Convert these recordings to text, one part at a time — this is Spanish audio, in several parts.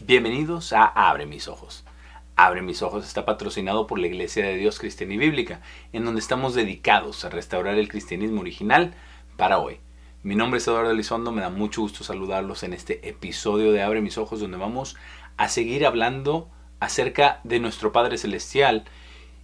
Bienvenidos a Abre Mis Ojos. Abre Mis Ojos está patrocinado por la Iglesia de Dios Cristiana y Bíblica, en donde estamos dedicados a restaurar el cristianismo original para hoy. Mi nombre es Eduardo Elizondo, me da mucho gusto saludarlos en este episodio de Abre Mis Ojos, donde vamos a seguir hablando acerca de nuestro Padre Celestial.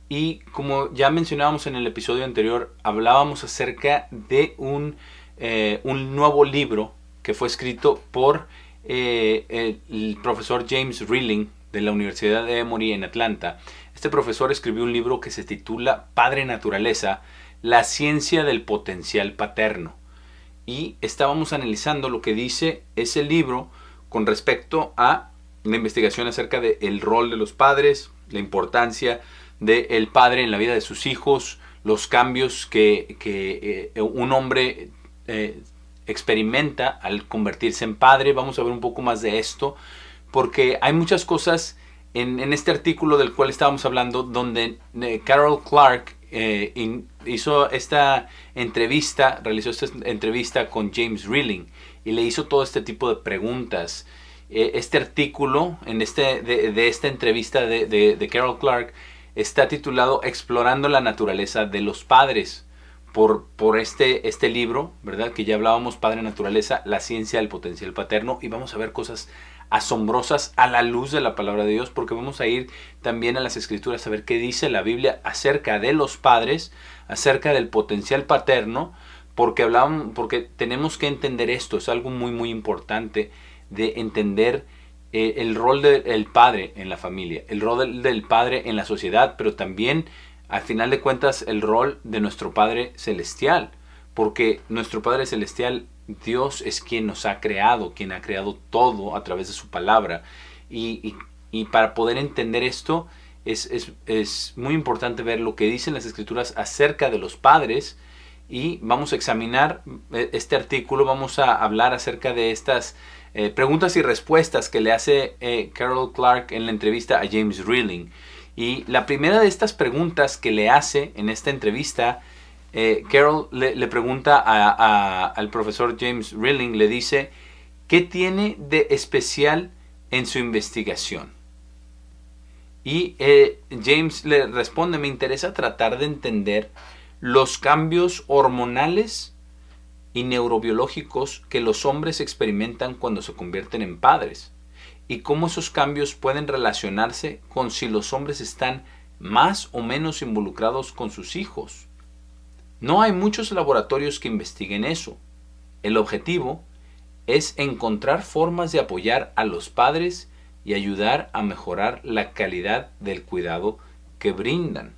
Y como ya mencionábamos en el episodio anterior, hablábamos acerca de un nuevo libro que fue escrito por el profesor James Rilling de la Universidad de Emory en Atlanta. Este profesor escribió un libro que se titula Padre Naturaleza, la ciencia del potencial paterno. Y estábamos analizando lo que dice ese libro con respecto a la investigación acerca del rol de los padres, la importancia del padre en la vida de sus hijos, los cambios que un hombre experimenta al convertirse en padre. Vamos a ver un poco más de esto, porque hay muchas cosas en este artículo del cual estábamos hablando, donde Carol Clark hizo esta entrevista, realizó esta entrevista con James Rilling y le hizo todo este tipo de preguntas. Este artículo de esta entrevista de Carol Clark está titulado Explorando la naturaleza de los padres, por este libro, ¿verdad? Que ya hablábamos, Padre Naturaleza, la ciencia del potencial paterno, y vamos a ver cosas asombrosas a la luz de la palabra de Dios, porque vamos a ir también a las Escrituras a ver qué dice la Biblia acerca de los padres, acerca del potencial paterno, porque tenemos que entender esto. Es algo muy importante de entender el rol del padre en la familia, el rol del padre en la sociedad, pero también, al final de cuentas, el rol de nuestro Padre Celestial, porque nuestro Padre Celestial, Dios, es quien nos ha creado, quien ha creado todo a través de su palabra. Y para poder entender esto, es muy importante ver lo que dicen las Escrituras acerca de los padres. Y vamos a examinar este artículo, vamos a hablar acerca de estas preguntas y respuestas que le hace Carol Clark en la entrevista a James Rilling. Y la primera de estas preguntas que le hace en esta entrevista, Carol le pregunta al profesor James Rilling, le dice, ¿qué tiene de especial en su investigación? Y James le responde, me interesa tratar de entender los cambios hormonales y neurobiológicos que los hombres experimentan cuando se convierten en padres, y cómo esos cambios pueden relacionarse con si los hombres están más o menos involucrados con sus hijos. No hay muchos laboratorios que investiguen eso. El objetivo es encontrar formas de apoyar a los padres y ayudar a mejorar la calidad del cuidado que brindan.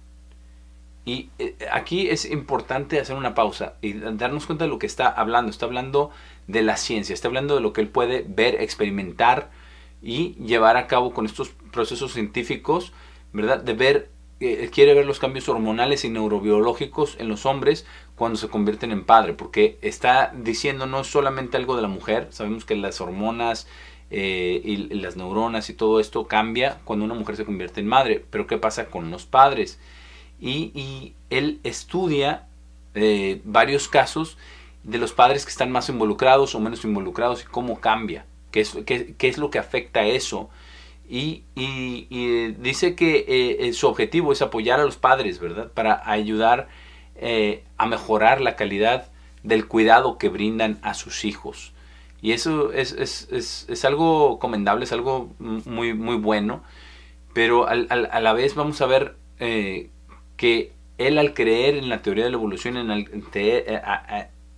Y aquí es importante hacer una pausa y darnos cuenta de lo que está hablando. Está hablando de la ciencia, está hablando de lo que él puede ver, experimentar y llevar a cabo con estos procesos científicos, ¿verdad? De ver, quiere ver los cambios hormonales y neurobiológicos en los hombres cuando se convierten en padre, porque está diciendo no es solamente algo de la mujer. Sabemos que las hormonas y las neuronas y todo esto cambia cuando una mujer se convierte en madre, pero ¿qué pasa con los padres? Y él estudia varios casos de los padres que están más involucrados o menos involucrados y cómo cambia. ¿Qué es lo que afecta a eso? Y dice que su objetivo es apoyar a los padres, ¿verdad? Para ayudar a mejorar la calidad del cuidado que brindan a sus hijos. Y eso es algo comendable, es algo muy bueno. Pero a la vez vamos a ver que él, al creer en la teoría de la evolución,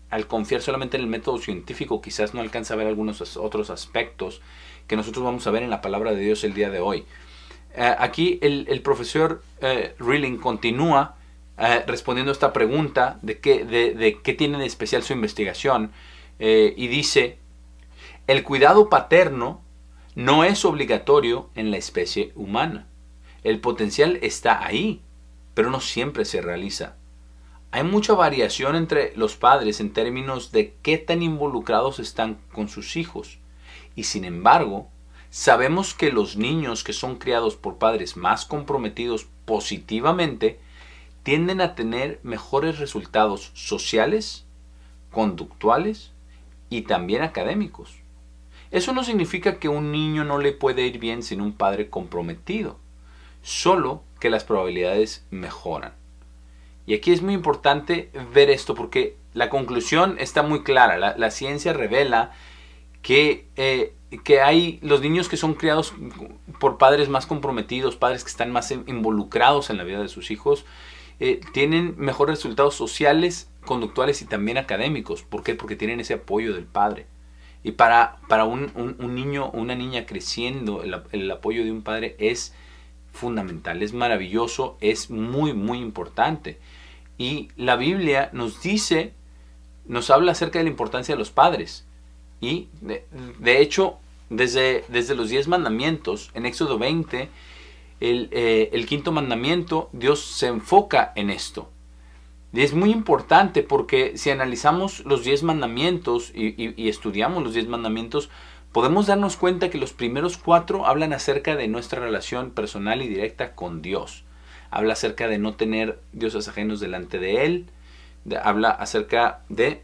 al confiar solamente en el método científico, quizás no alcanza a ver algunos otros aspectos que nosotros vamos a ver en la palabra de Dios el día de hoy. Aquí el profesor Rilling continúa respondiendo a esta pregunta de qué tiene de especial su investigación, y dice, el cuidado paterno no es obligatorio en la especie humana. El potencial está ahí, pero no siempre se realiza. Hay mucha variación entre los padres en términos de qué tan involucrados están con sus hijos. Y sin embargo, sabemos que los niños que son criados por padres más comprometidos positivamente tienden a tener mejores resultados sociales, conductuales y también académicos. Eso no significa que un niño no le puede ir bien sin un padre comprometido, solo que las probabilidades mejoran. Y aquí es muy importante ver esto porque la conclusión está muy clara. La ciencia revela que hay los niños que son criados por padres más comprometidos, padres que están más involucrados en la vida de sus hijos, tienen mejores resultados sociales, conductuales y también académicos. ¿Por qué? Porque tienen ese apoyo del padre. Y para un niño o una niña creciendo, el apoyo de un padre es fundamental, es maravilloso, es muy, muy importante. Y la Biblia nos habla acerca de la importancia de los padres. Y de hecho, desde los 10 mandamientos, en Éxodo 20, el quinto mandamiento, Dios se enfoca en esto. Y es muy importante porque si analizamos los 10 mandamientos y estudiamos los 10 mandamientos, podemos darnos cuenta que los primeros 4 hablan acerca de nuestra relación personal y directa con Dios. Habla acerca de no tener dioses ajenos delante de Él. Habla acerca de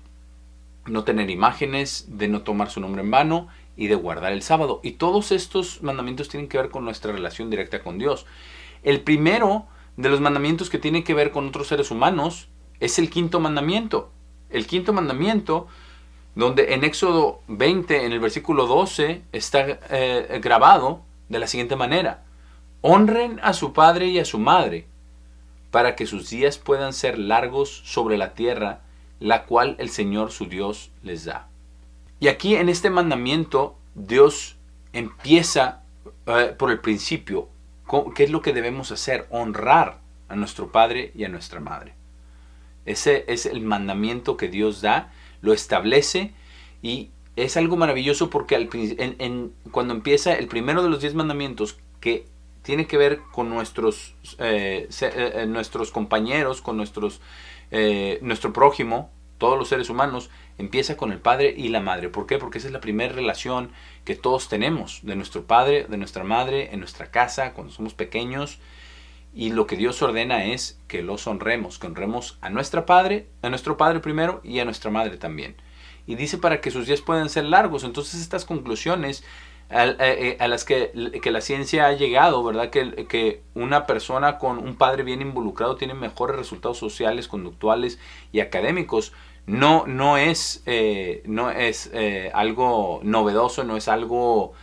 no tener imágenes, de no tomar su nombre en vano y de guardar el sábado. Y todos estos mandamientos tienen que ver con nuestra relación directa con Dios. El primero de los mandamientos que tiene que ver con otros seres humanos es el quinto mandamiento. El quinto mandamiento, donde en Éxodo 20, en el versículo 12, está grabado de la siguiente manera: honren a su padre y a su madre, para que sus días puedan ser largos sobre la tierra, la cual el Señor su Dios les da. Y aquí en este mandamiento, Dios empieza por el principio. ¿Qué es lo que debemos hacer? Honrar a nuestro padre y a nuestra madre. Ese es el mandamiento que Dios da, lo establece, y es algo maravilloso porque cuando empieza el primero de los 10 mandamientos, que tiene que ver con nuestros compañeros, con nuestro prójimo, todos los seres humanos, empieza con el padre y la madre. ¿Por qué? Porque esa es la primera relación que todos tenemos, de nuestro padre, de nuestra madre, en nuestra casa, cuando somos pequeños. Y lo que Dios ordena es que los honremos, que honremos a nuestro padre primero y a nuestra madre también. Y dice para que sus días puedan ser largos. Entonces estas conclusiones a las que la ciencia ha llegado, ¿verdad? Que una persona con un padre bien involucrado tiene mejores resultados sociales, conductuales y académicos. No es algo novedoso, no es algo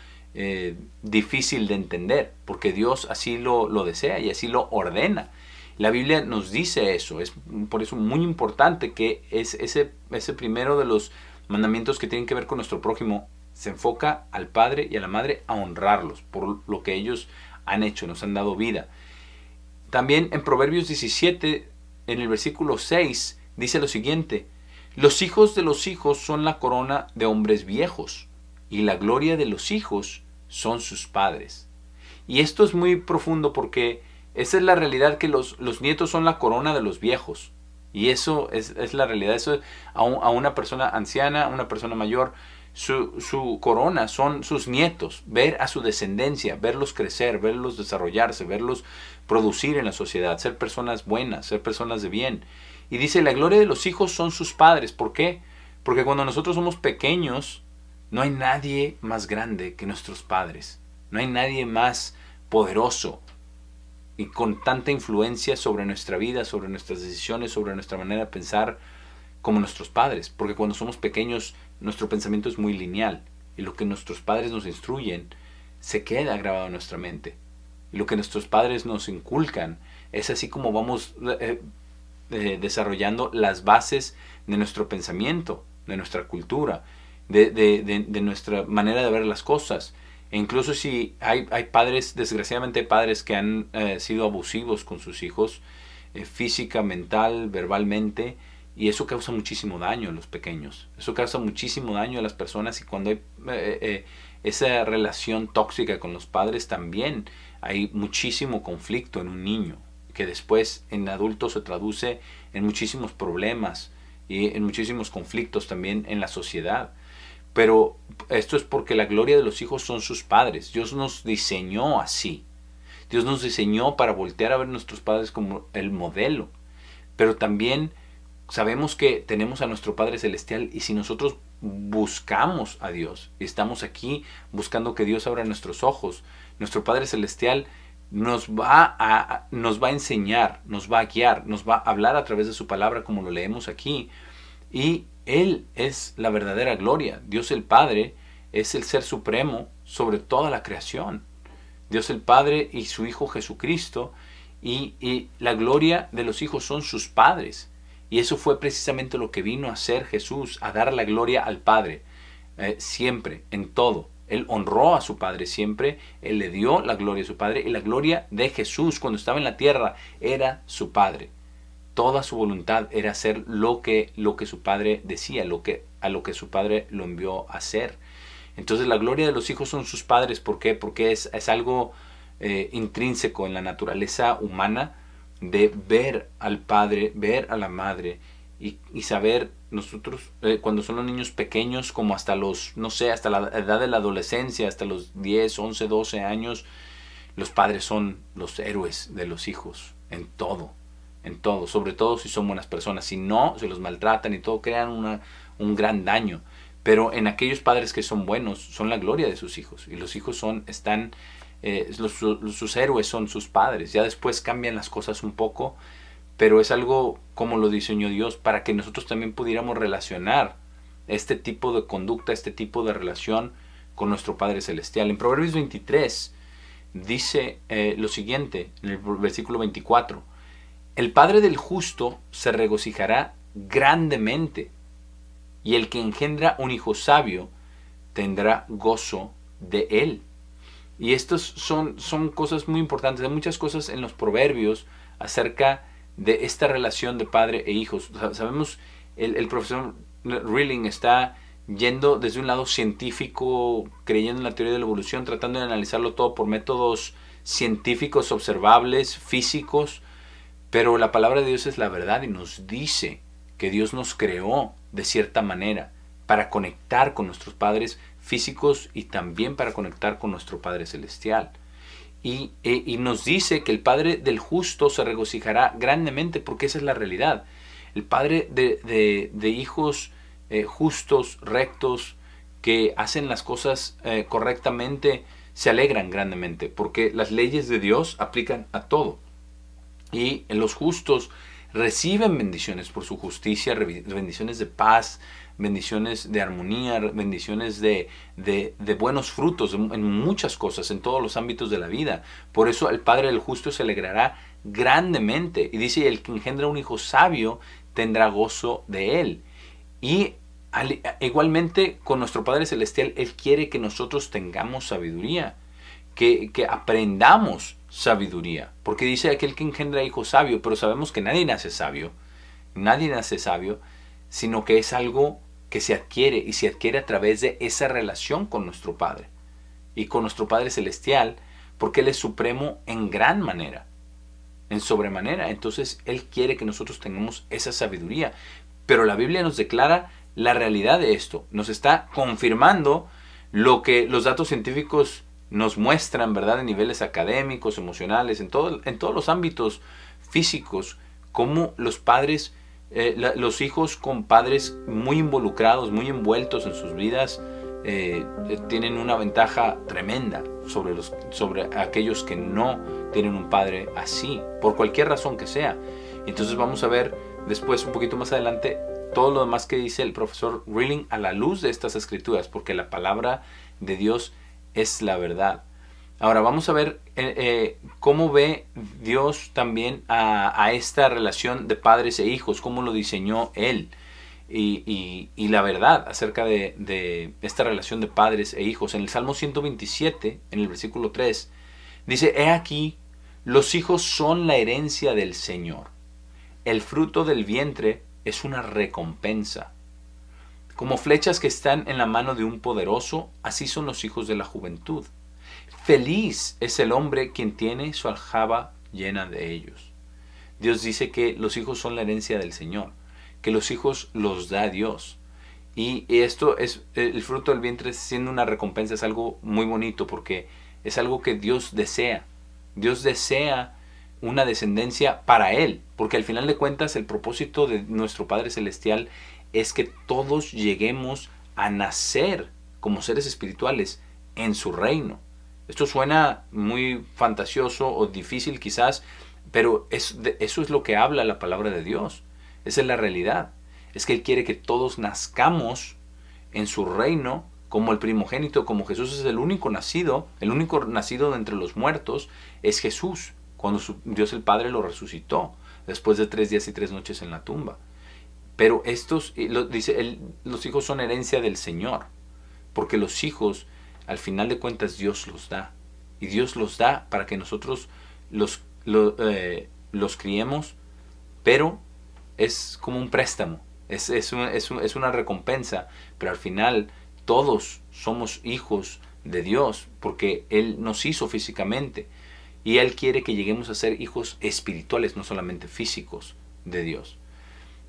difícil de entender, porque Dios así lo desea y así lo ordena. La Biblia nos dice eso. Es por eso muy importante que ese primero de los mandamientos que tienen que ver con nuestro prójimo se enfoca al padre y a la madre a honrarlos por lo que ellos han hecho, nos han dado vida. También en Proverbios 17, en el versículo 6, dice lo siguiente: los hijos de los hijos son la corona de hombres viejos, y la gloria de los hijos son sus padres. Y esto es muy profundo porque esa es la realidad, que los nietos son la corona de los viejos. Y eso es la realidad. Eso a una persona anciana, a una persona mayor, su corona son sus nietos. Ver a su descendencia, verlos crecer, verlos desarrollarse, verlos producir en la sociedad, ser personas buenas, ser personas de bien. Y dice, la gloria de los hijos son sus padres. ¿Por qué? Porque cuando nosotros somos pequeños, no hay nadie más grande que nuestros padres. No hay nadie más poderoso y con tanta influencia sobre nuestra vida, sobre nuestras decisiones, sobre nuestra manera de pensar, como nuestros padres. Porque cuando somos pequeños, nuestro pensamiento es muy lineal. Y lo que nuestros padres nos instruyen se queda grabado en nuestra mente. Y lo que nuestros padres nos inculcan es así como vamos desarrollando las bases de nuestro pensamiento, de nuestra cultura, de nuestra manera de ver las cosas. E incluso si hay padres, desgraciadamente hay padres que han sido abusivos con sus hijos, física, mental, verbalmente, y eso causa muchísimo daño a los pequeños. Eso causa muchísimo daño a las personas, y cuando hay esa relación tóxica con los padres, también hay muchísimo conflicto en un niño, que después en adultos se traduce en muchísimos problemas y en muchísimos conflictos también en la sociedad. Pero esto es porque la gloria de los hijos son sus padres. Dios nos diseñó así. Dios nos diseñó para voltear a ver a nuestros padres como el modelo. Pero también sabemos que tenemos a nuestro Padre Celestial, y si nosotros buscamos a Dios y estamos aquí buscando que Dios abra nuestros ojos, nuestro Padre Celestial nos va a enseñar, nos va a guiar, nos va a hablar a través de su palabra como lo leemos aquí. Y Él es la verdadera gloria. Dios el Padre es el ser supremo sobre toda la creación. Dios el Padre y su Hijo Jesucristo, y la gloria de los hijos son sus padres. Y eso fue precisamente lo que vino a hacer Jesús, a dar la gloria al Padre, siempre, en todo. Él honró a su Padre siempre, Él le dio la gloria a su Padre, y la gloria de Jesús cuando estaba en la tierra era su Padre. Toda su voluntad era hacer lo que su Padre decía, a lo que su Padre lo envió a hacer. Entonces la gloria de los hijos son sus padres. ¿Por qué? Porque es algo intrínseco en la naturaleza humana, de ver al Padre, ver a la Madre y saber nosotros cuando son los niños pequeños, como hasta hasta la edad de la adolescencia, hasta los 10, 11, 12 años, los padres son los héroes de los hijos en todo, sobre todo si son buenas personas. Si no, se los maltratan y todo, crean un gran daño. Pero en aquellos padres que son buenos, son la gloria de sus hijos. Y los hijos sus héroes son sus padres. Ya después cambian las cosas un poco, pero es algo como lo diseñó Dios, para que nosotros también pudiéramos relacionar este tipo de conducta, este tipo de relación con nuestro Padre Celestial. En Proverbios 23 dice lo siguiente, en el versículo 24. El Padre del justo se regocijará grandemente, y el que engendra un hijo sabio tendrá gozo de él. Y estos son cosas muy importantes. Hay muchas cosas en los proverbios acerca de esta relación de padre e hijos. Sabemos, el profesor Rilling está yendo desde un lado científico, creyendo en la teoría de la evolución, tratando de analizarlo todo por métodos científicos, observables, físicos. Pero la palabra de Dios es la verdad y nos dice que Dios nos creó de cierta manera para conectar con nuestros padres físicos y también para conectar con nuestro Padre Celestial. Y nos dice que el Padre del justo se regocijará grandemente, porque esa es la realidad. El Padre de hijos justos, rectos, que hacen las cosas correctamente, se alegran grandemente, porque las leyes de Dios aplican a todo. Y los justos reciben bendiciones por su justicia, bendiciones de paz, bendiciones de armonía, bendiciones de buenos frutos en muchas cosas, en todos los ámbitos de la vida. Por eso el Padre del justo se alegrará grandemente. Y dice, el que engendra un hijo sabio tendrá gozo de él. Y igualmente con nuestro Padre Celestial, Él quiere que nosotros tengamos sabiduría, que aprendamos sabiduría, porque dice aquel que engendra hijo sabio, pero sabemos que nadie nace sabio, sino que es algo que se adquiere, y se adquiere a través de esa relación con nuestro Padre y con nuestro Padre Celestial, porque Él es supremo en gran manera, en sobremanera. Entonces Él quiere que nosotros tengamos esa sabiduría, pero la Biblia nos declara la realidad de esto, nos está confirmando lo que los datos científicos nos muestran, ¿verdad? En niveles académicos, emocionales, en todos los ámbitos físicos, cómo los padres, los hijos con padres muy involucrados, muy envueltos en sus vidas, tienen una ventaja tremenda sobre aquellos que no tienen un padre así, por cualquier razón que sea. Entonces vamos a ver después, un poquito más adelante, todo lo demás que dice el profesor Rilling a la luz de estas escrituras, porque la palabra de Dios es la verdad. Ahora vamos a ver cómo ve Dios también a esta relación de padres e hijos, cómo lo diseñó Él, y la verdad acerca de esta relación de padres e hijos. En el Salmo 127, en el versículo 3, dice: He aquí, los hijos son la herencia del Señor, el fruto del vientre es una recompensa. Como flechas que están en la mano de un poderoso, así son los hijos de la juventud. Feliz es el hombre quien tiene su aljaba llena de ellos. Dios dice que los hijos son la herencia del Señor, que los hijos los da Dios. Y esto es el fruto del vientre, siendo una recompensa, es algo muy bonito, porque es algo que Dios desea. Dios desea una descendencia para Él, porque al final de cuentas el propósito de nuestro Padre Celestial es que todos lleguemos a nacer como seres espirituales en su reino. Esto suena muy fantasioso o difícil quizás, pero eso es lo que habla la palabra de Dios. Esa es la realidad. Es que Él quiere que todos nazcamos en su reino como el primogénito, como Jesús es el único nacido de entre los muertos, es Jesús, cuando Dios el Padre lo resucitó, después de 3 días y 3 noches en la tumba. Pero los hijos son herencia del Señor, porque los hijos, al final de cuentas, Dios los da. Y Dios los da para que nosotros los criemos, pero es como un préstamo, es una recompensa, pero al final todos somos hijos de Dios, porque Él nos hizo físicamente, y Él quiere que lleguemos a ser hijos espirituales, no solamente físicos de Dios.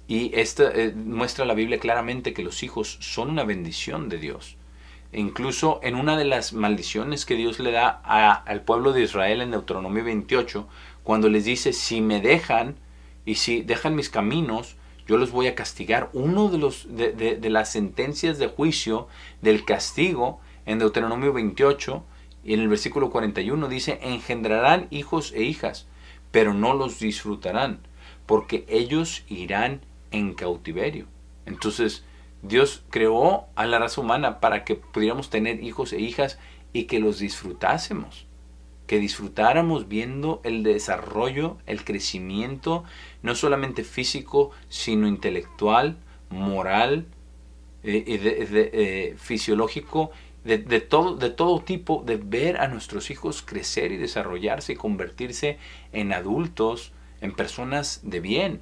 Y muestra la Biblia claramente que los hijos son una bendición de Dios. Incluso en una de las maldiciones que Dios le da al pueblo de Israel en Deuteronomio 28, cuando les dice, si me dejan y si dejan mis caminos, yo los voy a castigar. Uno de las sentencias de juicio, del castigo, en Deuteronomio 28, y en el versículo 41 dice, engendrarán hijos e hijas, pero no los disfrutarán, porque ellos irán en cautiverio. Entonces, Dios creó a la raza humana para que pudiéramos tener hijos e hijas y que los disfrutásemos, que disfrutáramos viendo el desarrollo, el crecimiento, no solamente físico, sino intelectual, moral, fisiológico, de todo tipo, de ver a nuestros hijos crecer y desarrollarse y convertirse en adultos, en personas de bien,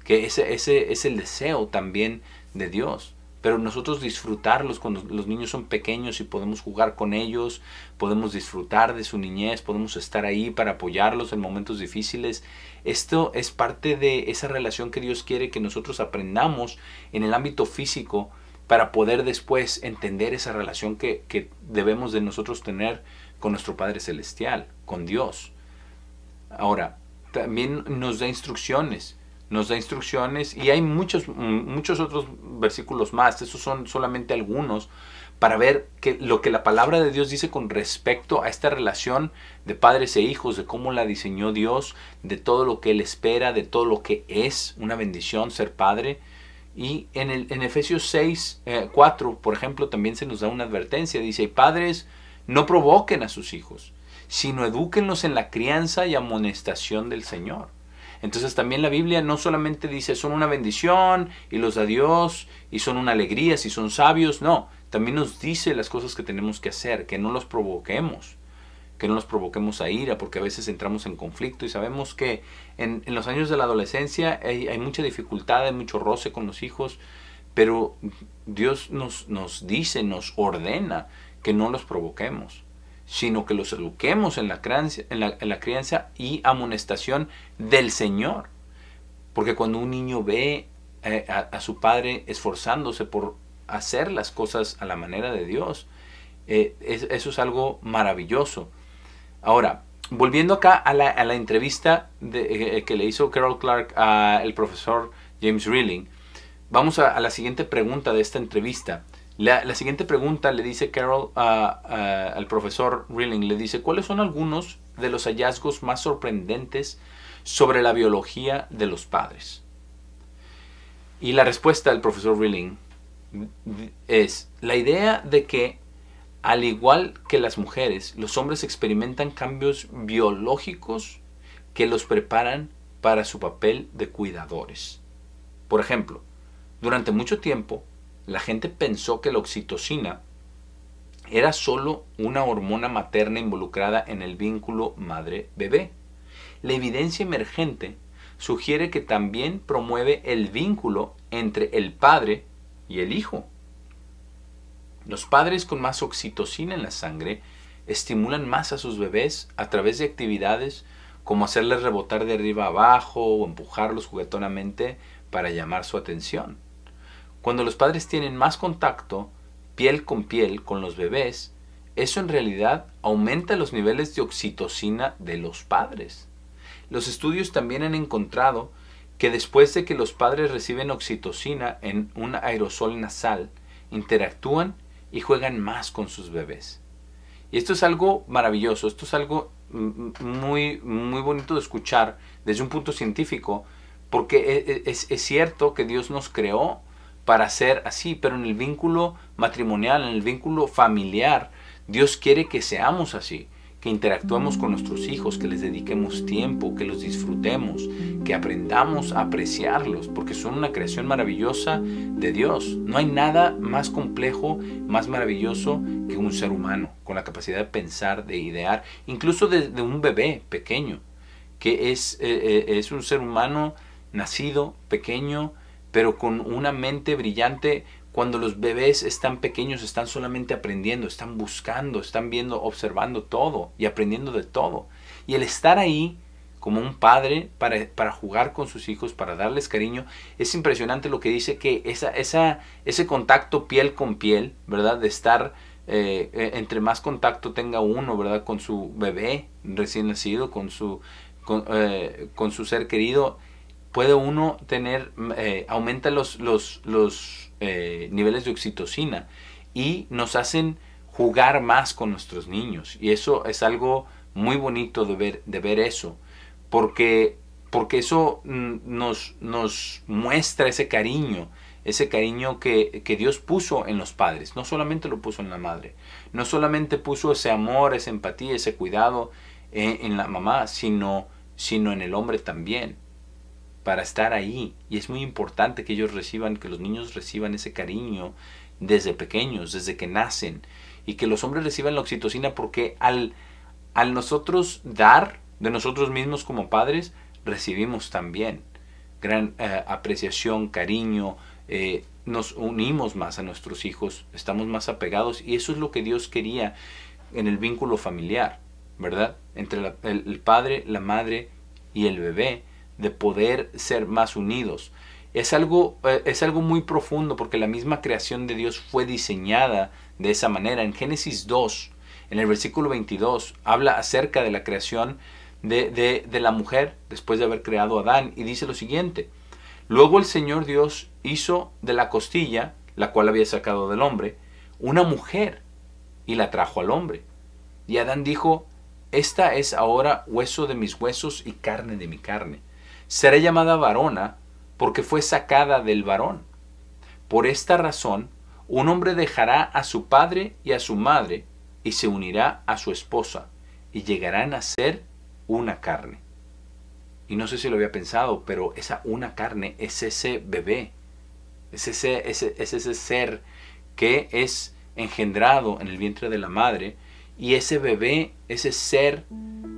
que ese es el deseo también de Dios. Pero nosotros disfrutarlos cuando los niños son pequeños y podemos jugar con ellos, podemos disfrutar de su niñez, podemos estar ahí para apoyarlos en momentos difíciles. Esto es parte de esa relación que Dios quiere que nosotros aprendamos en el ámbito físico para poder después entender esa relación que debemos de nosotros tener con nuestro Padre Celestial, con Dios. Ahora, también nos da instrucciones. Y hay muchos otros versículos más. Estos son solamente algunos para ver lo que la palabra de Dios dice con respecto a esta relación de padres e hijos, de cómo la diseñó Dios, de todo lo que Él espera, de todo lo que es una bendición ser padre. Y en Efesios 6, 4, por ejemplo, también se nos da una advertencia. Dice, padres, no provoquen a sus hijos, sino edúquenlos en la crianza y amonestación del Señor. Entonces también la Biblia no solamente dice son una bendición y los da Dios y son una alegría si son sabios. No, también nos dice las cosas que tenemos que hacer, que no los provoquemos a ira, porque a veces entramos en conflicto y sabemos que en los años de la adolescencia hay mucha dificultad, hay mucho roce con los hijos, pero Dios nos dice, nos ordena que no los provoquemos, sino que los eduquemos en la crianza y amonestación del Señor. Porque cuando un niño ve a su padre esforzándose por hacer las cosas a la manera de Dios, eso es algo maravilloso. Ahora, volviendo acá a la entrevista que le hizo Carol Clark al profesor James Rilling, vamos a la siguiente pregunta de esta entrevista. La siguiente pregunta le dice Carol al profesor Rilling, le dice, ¿cuáles son algunos de los hallazgos más sorprendentes sobre la biología de los padres? Y la respuesta del profesor Rilling es la idea de que, al igual que las mujeres, los hombres experimentan cambios biológicos que los preparan para su papel de cuidadores. Por ejemplo, durante mucho tiempo, la gente pensó que la oxitocina era solo una hormona materna involucrada en el vínculo madre-bebé. La evidencia emergente sugiere que también promueve el vínculo entre el padre y el hijo. Los padres con más oxitocina en la sangre estimulan más a sus bebés a través de actividades como hacerles rebotar de arriba a abajo o empujarlos juguetonamente para llamar su atención. Cuando los padres tienen más contacto, piel con los bebés, eso en realidad aumenta los niveles de oxitocina de los padres. Los estudios también han encontrado que después de que los padres reciben oxitocina en un aerosol nasal, interactúan y juegan más con sus bebés. Y esto es algo maravilloso, esto es algo muy bonito de escuchar desde un punto científico, porque es cierto que Dios nos creó para ser así, pero en el vínculo matrimonial, en el vínculo familiar, Dios quiere que seamos así, que interactuemos con nuestros hijos, que les dediquemos tiempo, que los disfrutemos, que aprendamos a apreciarlos, porque son una creación maravillosa de Dios. No hay nada más complejo, más maravilloso que un ser humano, con la capacidad de pensar, de idear, incluso de un bebé pequeño, que es un ser humano nacido, pequeño, pero con una mente brillante. Cuando los bebés están pequeños, están solamente aprendiendo, están buscando, están viendo, observando todo y aprendiendo de todo. Y el estar ahí como un padre para jugar con sus hijos, para darles cariño, es impresionante lo que dice, que ese contacto piel con piel, ¿verdad? De estar, entre más contacto tenga uno, ¿verdad? Con su bebé recién nacido, con su ser querido, puede uno tener, aumenta los niveles de oxitocina y nos hacen jugar más con nuestros niños. Y eso es algo muy bonito de ver eso, porque eso nos muestra ese cariño que Dios puso en los padres. No solamente lo puso en la madre, no solamente puso ese amor, esa empatía, ese cuidado en la mamá, sino en el hombre también, para estar ahí. Y es muy importante que ellos reciban, que los niños reciban ese cariño desde pequeños, desde que nacen, y que los hombres reciban la oxitocina, porque al nosotros dar de nosotros mismos como padres, recibimos también gran apreciación, cariño, nos unimos más a nuestros hijos, estamos más apegados, y eso es lo que Dios quería en el vínculo familiar, ¿verdad? Entre el padre, la madre y el bebé, de poder ser más unidos. Es algo muy profundo, porque la misma creación de Dios fue diseñada de esa manera. En Génesis 2, en el versículo 22, habla acerca de la creación de la mujer después de haber creado a Adán, y dice lo siguiente: luego el Señor Dios hizo de la costilla, la cual había sacado del hombre, una mujer, y la trajo al hombre. Y Adán dijo: esta es ahora hueso de mis huesos y carne de mi carne. Será llamada varona, porque fue sacada del varón. Por esta razón, un hombre dejará a su padre y a su madre, y se unirá a su esposa, y llegarán a ser una carne. Y no sé si lo había pensado, pero esa una carne es ese bebé, es ese ser que es engendrado en el vientre de la madre, y ese bebé, ese ser,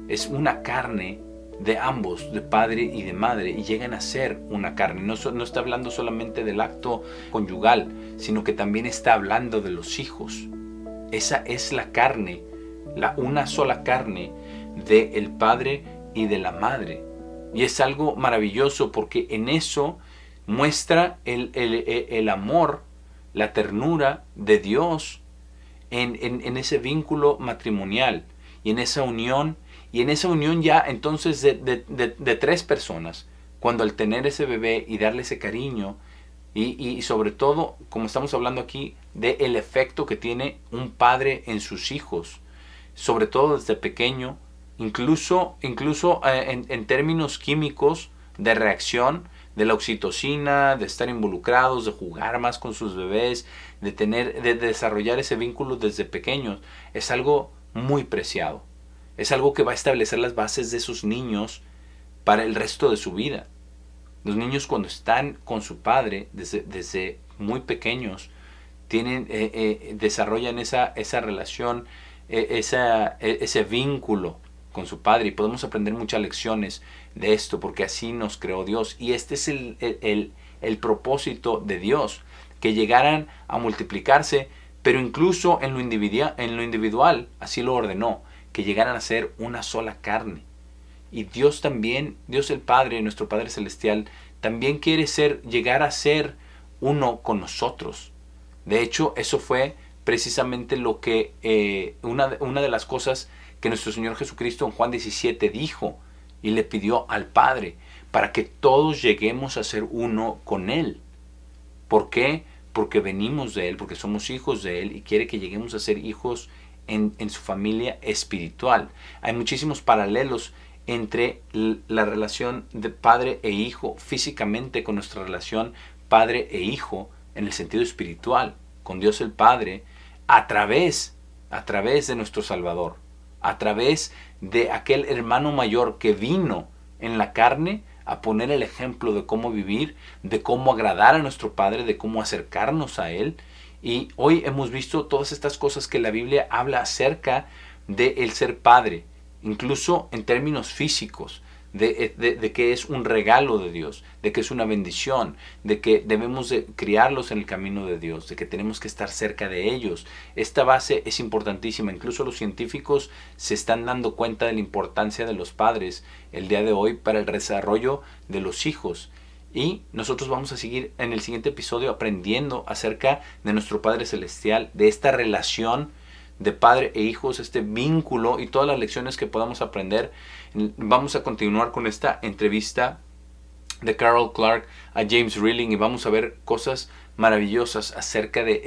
es una carne de ambos, de padre y de madre, y llegan a ser una carne. No está hablando solamente del acto conyugal, sino que también está hablando de los hijos. Esa es la carne, una sola carne del padre y de la madre. Y es algo maravilloso, porque en eso muestra el amor, la ternura de Dios en ese vínculo matrimonial, y en esa unión. Y en esa unión ya entonces de tres personas, cuando al tener ese bebé y darle ese cariño, y sobre todo, como estamos hablando aquí, del efecto que tiene un padre en sus hijos, sobre todo desde pequeño, incluso en términos químicos de reacción, de la oxitocina, de estar involucrados, de jugar más con sus bebés, de desarrollar ese vínculo desde pequeños, es algo muy preciado. Es algo que va a establecer las bases de esos niños para el resto de su vida. Los niños, cuando están con su padre desde muy pequeños, desarrollan esa relación, ese vínculo con su padre, y podemos aprender muchas lecciones de esto, porque así nos creó Dios. Y este es el propósito de Dios, que llegaran a multiplicarse, pero incluso en lo individual, así lo ordenó, que llegaran a ser una sola carne. Y Dios también, Dios el Padre, nuestro Padre Celestial, también quiere llegar a ser uno con nosotros. De hecho, eso fue precisamente lo que una de las cosas que nuestro Señor Jesucristo en Juan 17 dijo y le pidió al Padre, para que todos lleguemos a ser uno con Él. ¿Por qué? porque venimos de Él, porque somos hijos de Él y quiere que lleguemos a ser hijos en su familia espiritual. Hay muchísimos paralelos entre la relación de padre e hijo físicamente con nuestra relación padre e hijo en el sentido espiritual, con Dios el Padre, a través de nuestro Salvador, a través de aquel hermano mayor que vino en la carne a poner el ejemplo de cómo vivir, de cómo agradar a nuestro Padre, de cómo acercarnos a Él. Y hoy hemos visto todas estas cosas que la Biblia habla acerca de el ser padre, incluso en términos físicos, de que es un regalo de Dios, de que es una bendición, de que debemos de criarlos en el camino de Dios, de que tenemos que estar cerca de ellos. Esta base es importantísima. Incluso los científicos se están dando cuenta de la importancia de los padres el día de hoy para el desarrollo de los hijos. Y nosotros vamos a seguir en el siguiente episodio aprendiendo acerca de nuestro Padre Celestial, de esta relación de padre e hijos, este vínculo y todas las lecciones que podamos aprender. Vamos a continuar con esta entrevista de Carol Clark a James Rilling y vamos a ver cosas maravillosas acerca de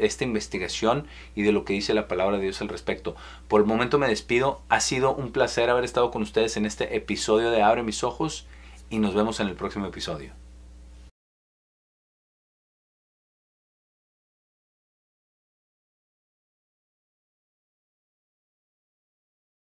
esta investigación y de lo que dice la palabra de Dios al respecto. Por el momento me despido. Ha sido un placer haber estado con ustedes en este episodio de Abre mis ojos y nos vemos en el próximo episodio.